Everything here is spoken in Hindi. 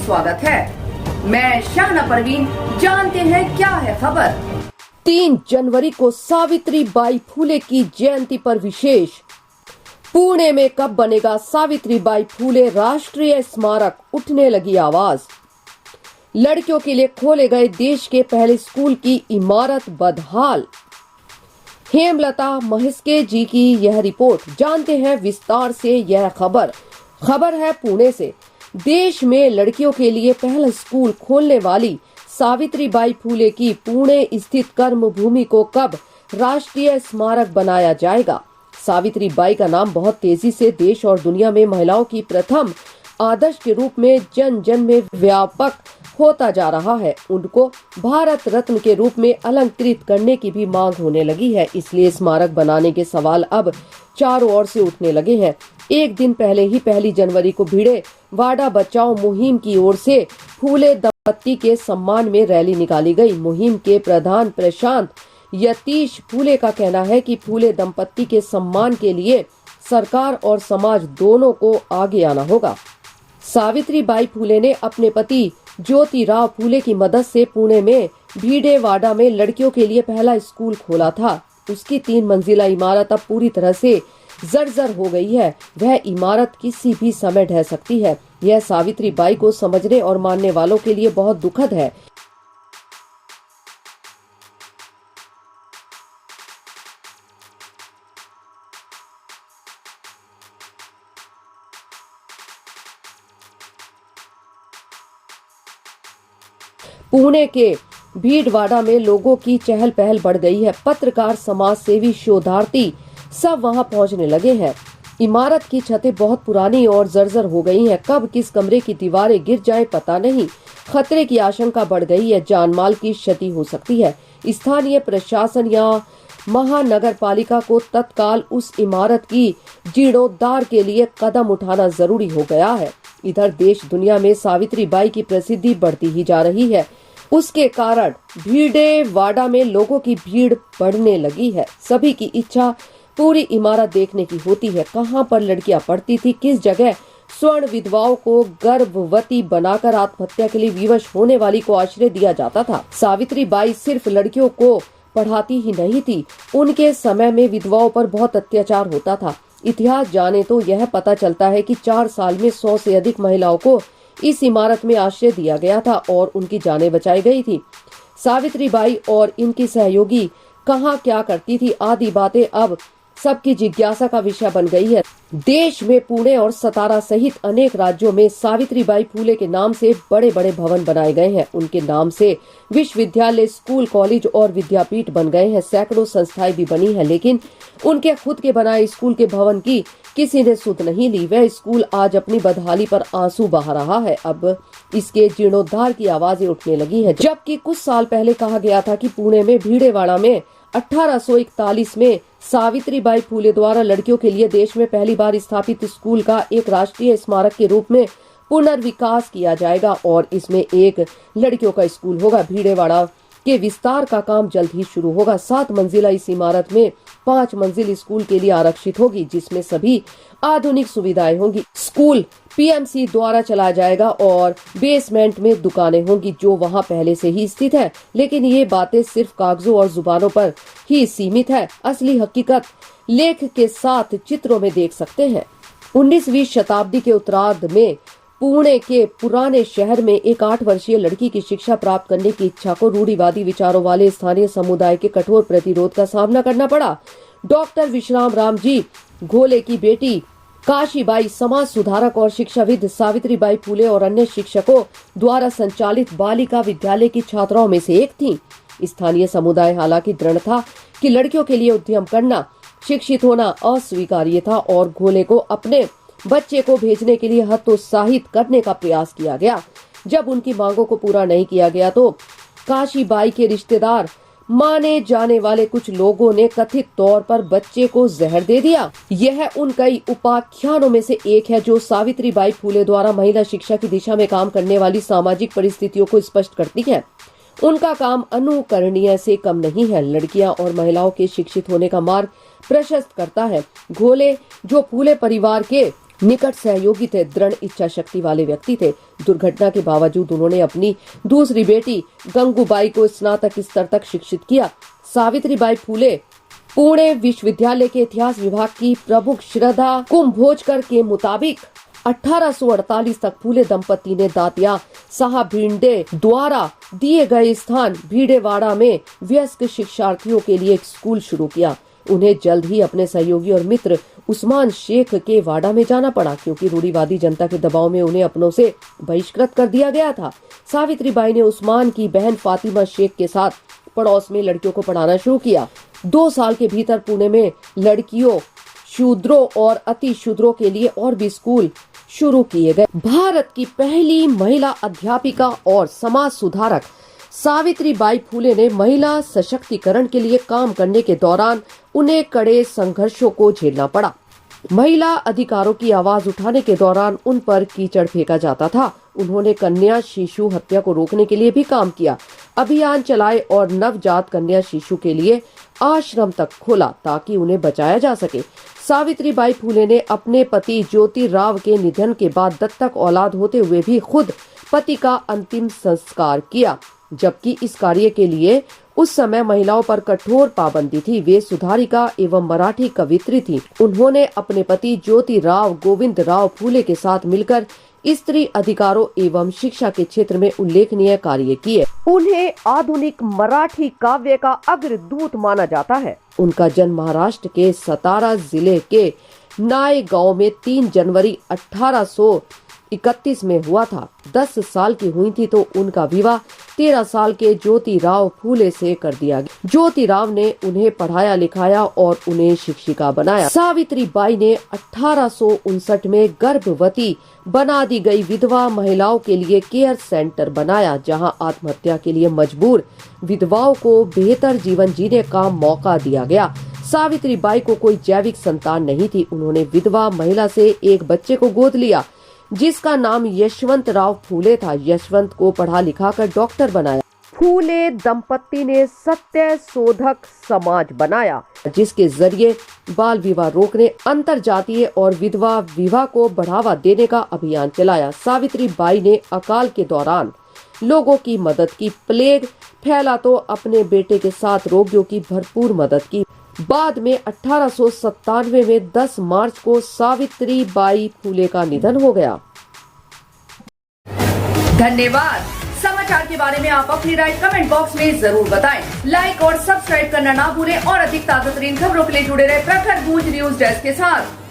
स्वागत है। मैं शाहना परवीन। जानते हैं क्या है खबर। 3 जनवरी को सावित्री बाई फुले की जयंती पर विशेष। पुणे में कब बनेगा सावित्री बाई फुले राष्ट्रीय स्मारक, उठने लगी आवाज। लड़कियों के लिए खोले गए देश के पहले स्कूल की इमारत बदहाल। हेमलता महेस्के जी की यह रिपोर्ट। जानते हैं विस्तार से यह खबर है पुणे से। देश में लड़कियों के लिए पहला स्कूल खोलने वाली सावित्री बाई फुले की पुणे स्थित कर्मभूमि को कब राष्ट्रीय स्मारक बनाया जाएगा। सावित्री बाई का नाम बहुत तेजी से देश और दुनिया में महिलाओं की प्रथम आदर्श के रूप में जन जन में व्यापक होता जा रहा है। उनको भारत रत्न के रूप में अलंकृत करने की भी मांग होने लगी है। इसलिए स्मारक बनाने के सवाल अब चारों ओर से उठने लगे हैं। एक दिन पहले ही 1 जनवरी को भिड़े वाड़ा बचाओ मुहिम की ओर से फुले दंपत्ति के सम्मान में रैली निकाली गई। मुहिम के प्रधान प्रशांत यतीश फुले का कहना है कि फुले दंपत्ति के सम्मान के लिए सरकार और समाज दोनों को आगे आना होगा। सावित्री बाई फुले ने अपने पति ज्योतिराव फुले की मदद से पुणे में भीडेवाड़ा में लड़कियों के लिए पहला स्कूल खोला था। उसकी 3 मंजिला इमारत अब पूरी तरह से जर्जर हो गई है। वह इमारत किसी भी समय ढह सकती है। यह सावित्री बाई को समझने और मानने वालों के लिए बहुत दुखद है। पुणे के भीड़वाड़ा में लोगों की चहल पहल बढ़ गई है। पत्रकार, समाज सेवी, शोधार्थी सब वहां पहुंचने लगे हैं। इमारत की छतें बहुत पुरानी और जर्जर हो गई हैं। कब किस कमरे की दीवारें गिर जाए पता नहीं। खतरे की आशंका बढ़ गई है। जानमाल की क्षति हो सकती है। स्थानीय प्रशासन या महानगर पालिका को तत्काल उस इमारत की जीर्णोद्धार के लिए कदम उठाना जरूरी हो गया है। इधर देश दुनिया में सावित्री बाई की प्रसिद्धि बढ़ती ही जा रही है। उसके कारण भीडेवाड़ा में लोगों की भीड़ बढ़ने लगी है। सभी की इच्छा पूरी इमारत देखने की होती है। कहां पर लड़कियां पढ़ती थी, किस जगह स्वर्ण विधवाओं को गर्भवती बनाकर आत्महत्या के लिए विवश होने वाली को आश्रय दिया जाता था। सावित्री बाई सिर्फ लड़कियों को पढ़ाती ही नहीं थी। उनके समय में विधवाओं पर बहुत अत्याचार होता था। इतिहास जाने तो यह पता चलता है कि 4 साल में 100 से अधिक महिलाओं को इस इमारत में आश्रय दिया गया था और उनकी जानें बचाई गई थी। सावित्री बाई और इनकी सहयोगी कहाँ क्या करती थी आदि बातें अब सबकी जिज्ञासा का विषय बन गई है। देश में पुणे और सतारा सहित अनेक राज्यों में सावित्री बाई फुले के नाम से बड़े बड़े भवन बनाए गए हैं। उनके नाम से विश्वविद्यालय, स्कूल, कॉलेज और विद्यापीठ बन गए हैं। सैकड़ों संस्थाएं भी बनी है, लेकिन उनके खुद के बनाए स्कूल के भवन की किसी ने सुध नहीं ली। वह स्कूल आज अपनी बदहाली पर आंसू बहा रहा है। अब इसके जीर्णोद्धार की आवाजें उठने लगी है। जबकि कुछ साल पहले कहा गया था कि पुणे में भीडेवाड़ा में 1841 में सावित्री बाई फुले द्वारा लड़कियों के लिए देश में पहली बार स्थापित स्कूल का एक राष्ट्रीय स्मारक के रूप में पुनर्विकास किया जाएगा और इसमें एक लड़कियों का स्कूल होगा। भीडेवाड़ा के विस्तार का काम जल्द ही शुरू होगा। 7 मंजिला इस इमारत में 5 मंजिल स्कूल के लिए आरक्षित होगी, जिसमें सभी आधुनिक सुविधाएं होंगी। स्कूल पीएमसी द्वारा चलाया जाएगा और बेसमेंट में दुकानें होंगी जो वहां पहले से ही स्थित है। लेकिन ये बातें सिर्फ कागजों और जुबानों पर ही सीमित है। असली हकीकत लेख के साथ चित्रों में देख सकते हैं। 19वीं शताब्दी के उत्तरार्ध में पुणे के पुराने शहर में एक 8 वर्षीय लड़की की शिक्षा प्राप्त करने की इच्छा को रूढ़िवादी विचारों वाले स्थानीय समुदाय के कठोर प्रतिरोध का सामना करना पड़ा। डॉक्टर विश्राम राम जी घोले की बेटी काशीबाई समाज सुधारक और शिक्षाविद सावित्री बाई फुले और अन्य शिक्षकों द्वारा संचालित बालिका विद्यालय की छात्राओं में से एक थी। स्थानीय समुदाय हालांकि दृढ़ था कि लड़कियों के लिए उद्यम करना, शिक्षित होना अस्वीकार्य था और घोले को अपने बच्चे को भेजने के लिए हतोत्साहित करने का प्रयास किया गया। जब उनकी मांगों को पूरा नहीं किया गया तो काशीबाई के रिश्तेदार माने जाने वाले कुछ लोगों ने कथित तौर पर बच्चे को जहर दे दिया। यह उन कई उपाख्यानों में से एक है जो सावित्री बाई फुले द्वारा महिला शिक्षा की दिशा में काम करने वाली सामाजिक परिस्थितियों को स्पष्ट करती है। उनका काम अनुकरणीय से कम नहीं है। लड़कियां और महिलाओं के शिक्षित होने का मार्ग प्रशस्त करता है। घोले जो फुले परिवार के निकट सहयोगी थे, दृढ़ इच्छा शक्ति वाले व्यक्ति थे। दुर्घटना के बावजूद उन्होंने अपनी दूसरी बेटी गंगूबाई को स्नातक स्तर तक शिक्षित किया। सावित्रीबाई फूले पुणे विश्वविद्यालय के इतिहास विभाग की प्रमुख श्रद्धा कुंभोजकर के मुताबिक 1848 तक फूले दंपति ने दातिया साहब भिंडे द्वारा दिए गए स्थान भीड़ेवाड़ा में वयस्क शिक्षार्थियों के लिए एक स्कूल शुरू किया। उन्हें जल्द ही अपने सहयोगी और मित्र उस्मान शेख के वाड़ा में जाना पड़ा, क्योंकि रूढ़िवादी जनता के दबाव में उन्हें अपनों से बहिष्कृत कर दिया गया था। सावित्रीबाई ने उस्मान की बहन फातिमा शेख के साथ पड़ोस में लड़कियों को पढ़ाना शुरू किया। 2 साल के भीतर पुणे में लड़कियों, शूद्रों और अति शूद्रों के लिए और भी स्कूल शुरू किए गए। भारत की पहली महिला अध्यापिका और समाज सुधारक सावित्रीबाई फूले ने महिला सशक्तिकरण के लिए काम करने के दौरान उन्हें कड़े संघर्षों को झेलना पड़ा। महिला अधिकारों की आवाज उठाने के दौरान उन पर कीचड़ फेंका जाता था। उन्होंने कन्या शिशु हत्या को रोकने के लिए भी काम किया, अभियान चलाए और नवजात कन्या शिशु के लिए आश्रम तक खोला ताकि उन्हें बचाया जा सके। सावित्रीबाई फूले ने अपने पति ज्योतिराव के निधन के बाद दत्तक औलाद होते हुए भी खुद पति का अंतिम संस्कार किया, जबकि इस कार्य के लिए उस समय महिलाओं पर कठोर पाबंदी थी। वे सुधारिका एवं मराठी कवित्री थी। उन्होंने अपने पति ज्योतिराव गोविंदराव फूले के साथ मिलकर स्त्री अधिकारों एवं शिक्षा के क्षेत्र में उल्लेखनीय कार्य किए। उन्हें आधुनिक मराठी काव्य का अग्रदूत माना जाता है। उनका जन्म महाराष्ट्र के सतारा जिले के नायगांव में 3 जनवरी 1831 में हुआ था। 10 साल की हुई थी तो उनका विवाह 13 साल के ज्योतिराव फूले से कर दिया गया। ज्योतिराव ने उन्हें पढ़ाया लिखाया और उन्हें शिक्षिका बनाया। सावित्रीबाई ने 1859 में गर्भवती बना दी गई विधवा महिलाओं के लिए केयर सेंटर बनाया, जहां आत्महत्या के लिए मजबूर विधवाओं को बेहतर जीवन जीने का मौका दिया गया। सावित्रीबाई को कोई जैविक संतान नहीं थी। उन्होंने विधवा महिला से एक बच्चे को गोद लिया जिसका नाम यशवंत राव फूले था। यशवंत को पढ़ा लिखा कर डॉक्टर बनाया। फूले दंपति ने सत्य शोधक समाज बनाया, जिसके जरिए बाल विवाह रोकने, अंतर जातीय और विधवा विवाह को बढ़ावा देने का अभियान चलाया। सावित्रीबाई ने अकाल के दौरान लोगों की मदद की। प्लेग फैला तो अपने बेटे के साथ रोगियों की भरपूर मदद की। बाद में 1897 में 10 मार्च को सावित्रीबाई फूले का निधन हो गया। धन्यवाद। समाचार के बारे में आप अपनी राय कमेंट बॉक्स में जरूर बताएं। लाइक और सब्सक्राइब करना ना भूलें और अधिक ताजा तरीन खबरों के लिए जुड़े रहे प्रखर गूंज न्यूज डेस्क के साथ।